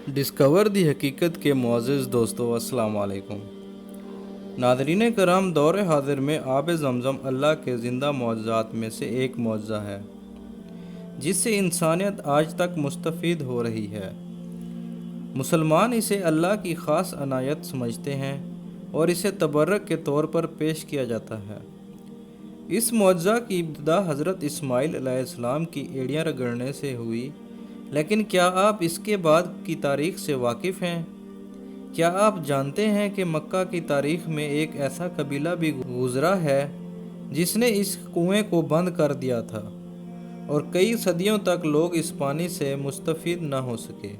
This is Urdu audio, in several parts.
ڈسکور دی حقیقت کے معزز دوستو، السلام علیکم۔ ناظرین کرام، دور حاضر میں آب زمزم اللہ کے زندہ معجزات میں سے ایک معجزہ ہے جس سے انسانیت آج تک مستفید ہو رہی ہے۔ مسلمان اسے اللہ کی خاص عنایت سمجھتے ہیں اور اسے تبرک کے طور پر پیش کیا جاتا ہے۔ اس معجزہ کی ابتدا حضرت اسماعیل علیہ السلام کی ایڑیاں رگڑنے سے ہوئی، لیکن کیا آپ اس کے بعد کی تاریخ سے واقف ہیں؟ کیا آپ جانتے ہیں کہ مکہ کی تاریخ میں ایک ایسا قبیلہ بھی گزرا ہے جس نے اس کنویں کو بند کر دیا تھا اور کئی صدیوں تک لوگ اس پانی سے مستفید نہ ہو سکے؟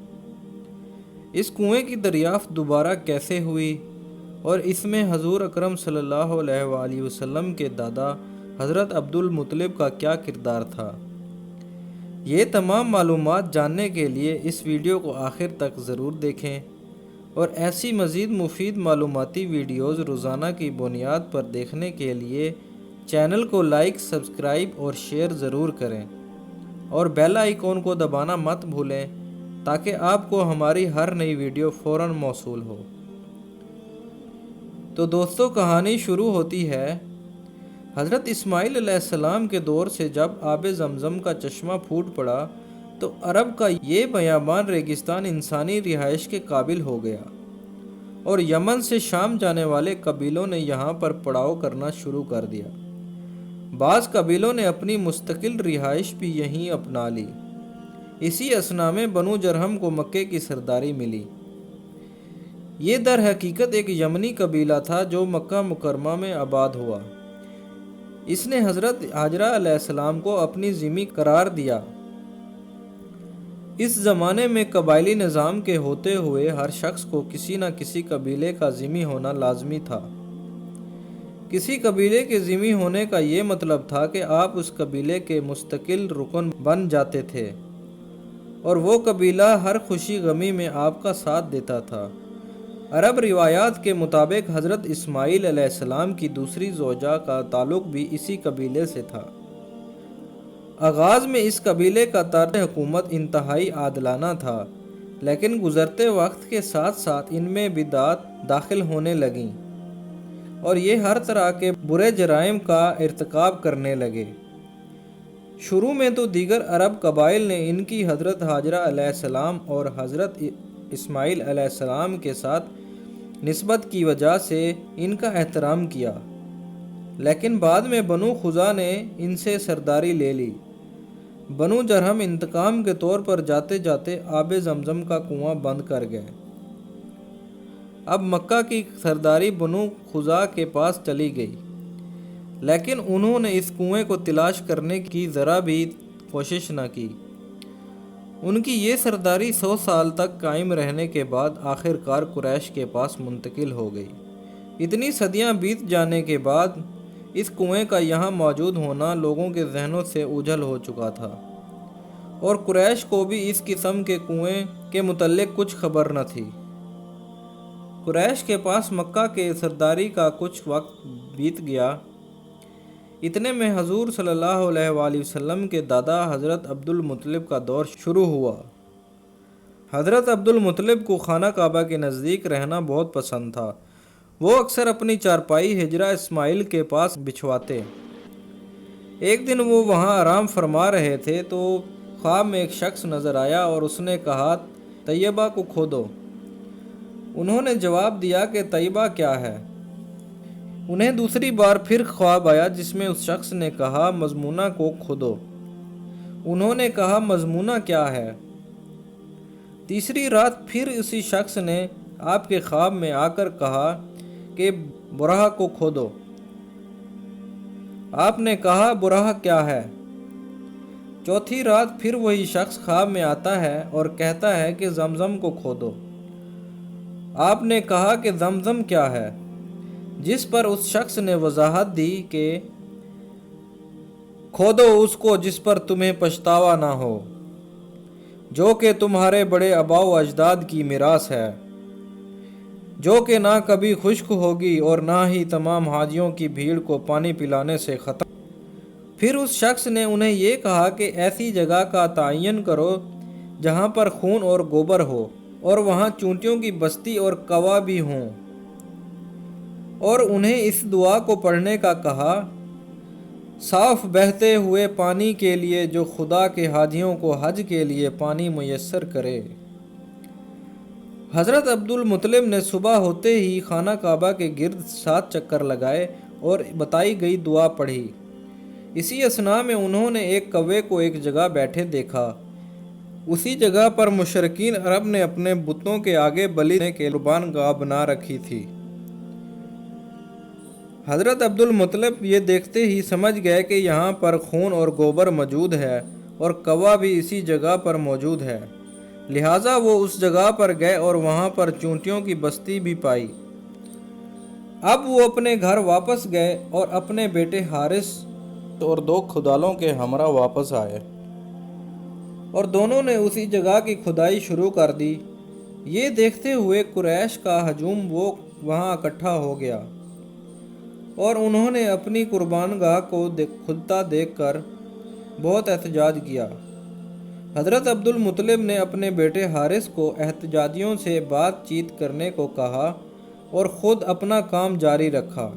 اس کنویں کی دریافت دوبارہ کیسے ہوئی اور اس میں حضور اکرم صلی اللہ علیہ وآلہ وسلم کے دادا حضرت عبد المطلب کا کیا کردار تھا؟ یہ تمام معلومات جاننے کے لیے اس ویڈیو کو آخر تک ضرور دیکھیں اور ایسی مزید مفید معلوماتی ویڈیوز روزانہ کی بنیاد پر دیکھنے کے لیے چینل کو لائک، سبسکرائب اور شیئر ضرور کریں اور بیل آئیکن کو دبانا مت بھولیں تاکہ آپ کو ہماری ہر نئی ویڈیو فوراً موصول ہو۔ تو دوستو، کہانی شروع ہوتی ہے حضرت اسماعیل علیہ السلام کے دور سے۔ جب آب زمزم کا چشمہ پھوٹ پڑا تو عرب کا یہ بیابان ریگستان انسانی رہائش کے قابل ہو گیا اور یمن سے شام جانے والے قبیلوں نے یہاں پر پڑاؤ کرنا شروع کر دیا۔ بعض قبیلوں نے اپنی مستقل رہائش بھی یہیں اپنا لی۔ اسی اثنا میں بنو جرہم کو مکے کی سرداری ملی۔ یہ در حقیقت ایک یمنی قبیلہ تھا جو مکہ مکرمہ میں آباد ہوا۔ اس نے حضرت ہاجرہ علیہ السلام کو اپنی ذمہ قرار دیا۔ اس زمانے میں قبائلی نظام کے ہوتے ہوئے ہر شخص کو کسی نہ کسی قبیلے کا ذمہ ہونا لازمی تھا۔ کسی قبیلے کے ذمہ ہونے کا یہ مطلب تھا کہ آپ اس قبیلے کے مستقل رکن بن جاتے تھے اور وہ قبیلہ ہر خوشی غمی میں آپ کا ساتھ دیتا تھا۔ عرب روایات کے مطابق حضرت اسماعیل علیہ السلام کی دوسری زوجہ کا تعلق بھی اسی قبیلے سے تھا۔ آغاز میں اس قبیلے کا طرز حکومت انتہائی عادلانہ تھا، لیکن گزرتے وقت کے ساتھ ساتھ ان میں بدعات داخل ہونے لگیں اور یہ ہر طرح کے برے جرائم کا ارتکاب کرنے لگے۔ شروع میں تو دیگر عرب قبائل نے ان کی حضرت ہاجرہ علیہ السلام اور حضرت اسماعیل علیہ السلام کے ساتھ نسبت کی وجہ سے ان کا احترام کیا، لیکن بعد میں بنو خزاع نے ان سے سرداری لے لی۔ بنو جرہم انتقام کے طور پر جاتے جاتے آب زمزم کا کنواں بند کر گئے۔ اب مکہ کی سرداری بنو خزاع کے پاس چلی گئی، لیکن انہوں نے اس کنویں کو تلاش کرنے کی ذرا بھی کوشش نہ کی۔ ان کی یہ سرداری 100 سال تک قائم رہنے کے بعد آخر کار قریش کے پاس منتقل ہو گئی۔ اتنی صدیاں بیت جانے کے بعد اس کنویں کا یہاں موجود ہونا لوگوں کے ذہنوں سے اوجھل ہو چکا تھا اور قریش کو بھی اس قسم کے کنویں کے متعلق کچھ خبر نہ تھی۔ قریش کے پاس مکہ کے سرداری کا کچھ وقت بیت گیا۔ اتنے میں حضور صلی اللہ علیہ وآلہ وسلم کے دادا حضرت عبد المطلب کا دور شروع ہوا۔ حضرت عبد المطلب کو خانہ کعبہ کے نزدیک رہنا بہت پسند تھا۔ وہ اکثر اپنی چارپائی ہجرہ اسماعیل کے پاس بچھواتے۔ ایک دن وہ وہاں آرام فرما رہے تھے تو خواب میں ایک شخص نظر آیا اور اس نے کہا، طیبہ کو کھودو۔ انہوں نے جواب دیا کہ طیبہ کیا ہے؟ انہیں دوسری بار پھر خواب آیا جس میں اس شخص نے کہا، مضمونہ کو کھودو۔ انہوں نے کہا، مضمونہ کیا ہے؟ تیسری رات پھر اسی شخص نے آپ کے خواب میں آ کر کہا کہ برہ کو کھودو۔ آپ نے کہا، برہ کیا ہے؟ چوتھی رات پھر وہی شخص خواب میں آتا ہے اور کہتا ہے کہ زمزم کو کھودو۔ آپ نے کہا کہ زمزم کیا ہے؟ جس پر اس شخص نے وضاحت دی کہ کھودو اس کو جس پر تمہیں پچھتاوا نہ ہو، جو کہ تمہارے بڑے آباء و اجداد کی میراث ہے، جو کہ نہ کبھی خشک ہوگی اور نہ ہی تمام حاجیوں کی بھیڑ کو پانی پلانے سے ختم۔ پھر اس شخص نے انہیں یہ کہا کہ ایسی جگہ کا تعین کرو جہاں پر خون اور گوبر ہو اور وہاں چونٹیوں کی بستی اور کوا بھی ہوں، اور انہیں اس دعا کو پڑھنے کا کہا: صاف بہتے ہوئے پانی کے لیے جو خدا کے حاجیوں کو حج کے لیے پانی میسر کرے۔ حضرت عبد المطلب نے صبح ہوتے ہی خانہ کعبہ کے گرد 7 چکر لگائے اور بتائی گئی دعا پڑھی۔ اسی اثناء میں انہوں نے ایک کوے کو ایک جگہ بیٹھے دیکھا۔ اسی جگہ پر مشرکین عرب نے اپنے بتوں کے آگے بلی دینے کے قربان گاہ بنا رکھی تھی۔ حضرت عبد المطلب یہ دیکھتے ہی سمجھ گئے کہ یہاں پر خون اور گوبر موجود ہے اور کوا بھی اسی جگہ پر موجود ہے، لہٰذا وہ اس جگہ پر گئے اور وہاں پر چونٹیوں کی بستی بھی پائی۔ اب وہ اپنے گھر واپس گئے اور اپنے بیٹے حارث اور 2 کھدالوں کے ہمراہ واپس آئے، اور دونوں نے اسی جگہ کی کھدائی شروع کر دی۔ یہ دیکھتے ہوئے قریش کا ہجوم وہاں اکٹھا ہو گیا، اور انہوں نے اپنی قربان گاہ کو کھدتا دیکھ کر بہت احتجاج کیا۔ حضرت عبد المطلب نے اپنے بیٹے حارث کو احتجاجیوں سے بات چیت کرنے کو کہا اور خود اپنا کام جاری رکھا۔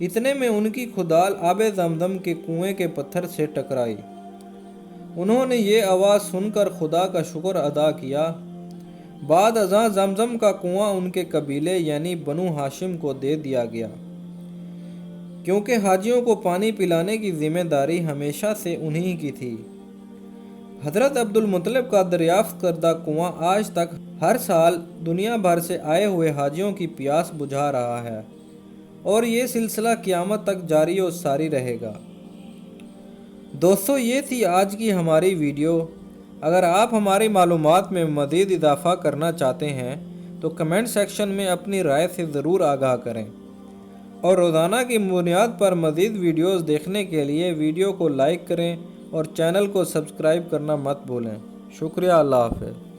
اتنے میں ان کی کھدال آب زمزم کے کنویں کے پتھر سے ٹکرائی۔ انہوں نے یہ آواز سن کر خدا کا شکر ادا کیا۔ بعد ازاں زمزم کا کنواں ان کے قبیلے یعنی بنو ہاشم کو دے دیا گیا، کیونکہ حاجیوں کو پانی پلانے کی ذمہ داری ہمیشہ سے انہی کی تھی۔ حضرت عبد المطلب کا دریافت کردہ کنواں آج تک ہر سال دنیا بھر سے آئے ہوئے حاجیوں کی پیاس بجھا رہا ہے، اور یہ سلسلہ قیامت تک جاری و ساری رہے گا۔ دوستو، یہ تھی آج کی ہماری ویڈیو۔ اگر آپ ہماری معلومات میں مزید اضافہ کرنا چاہتے ہیں تو کمنٹ سیکشن میں اپنی رائے سے ضرور آگاہ کریں، اور روزانہ کی بنیاد پر مزید ویڈیوز دیکھنے کے لیے ویڈیو کو لائک کریں اور چینل کو سبسکرائب کرنا مت بھولیں۔ شکریہ، اللہ حافظ۔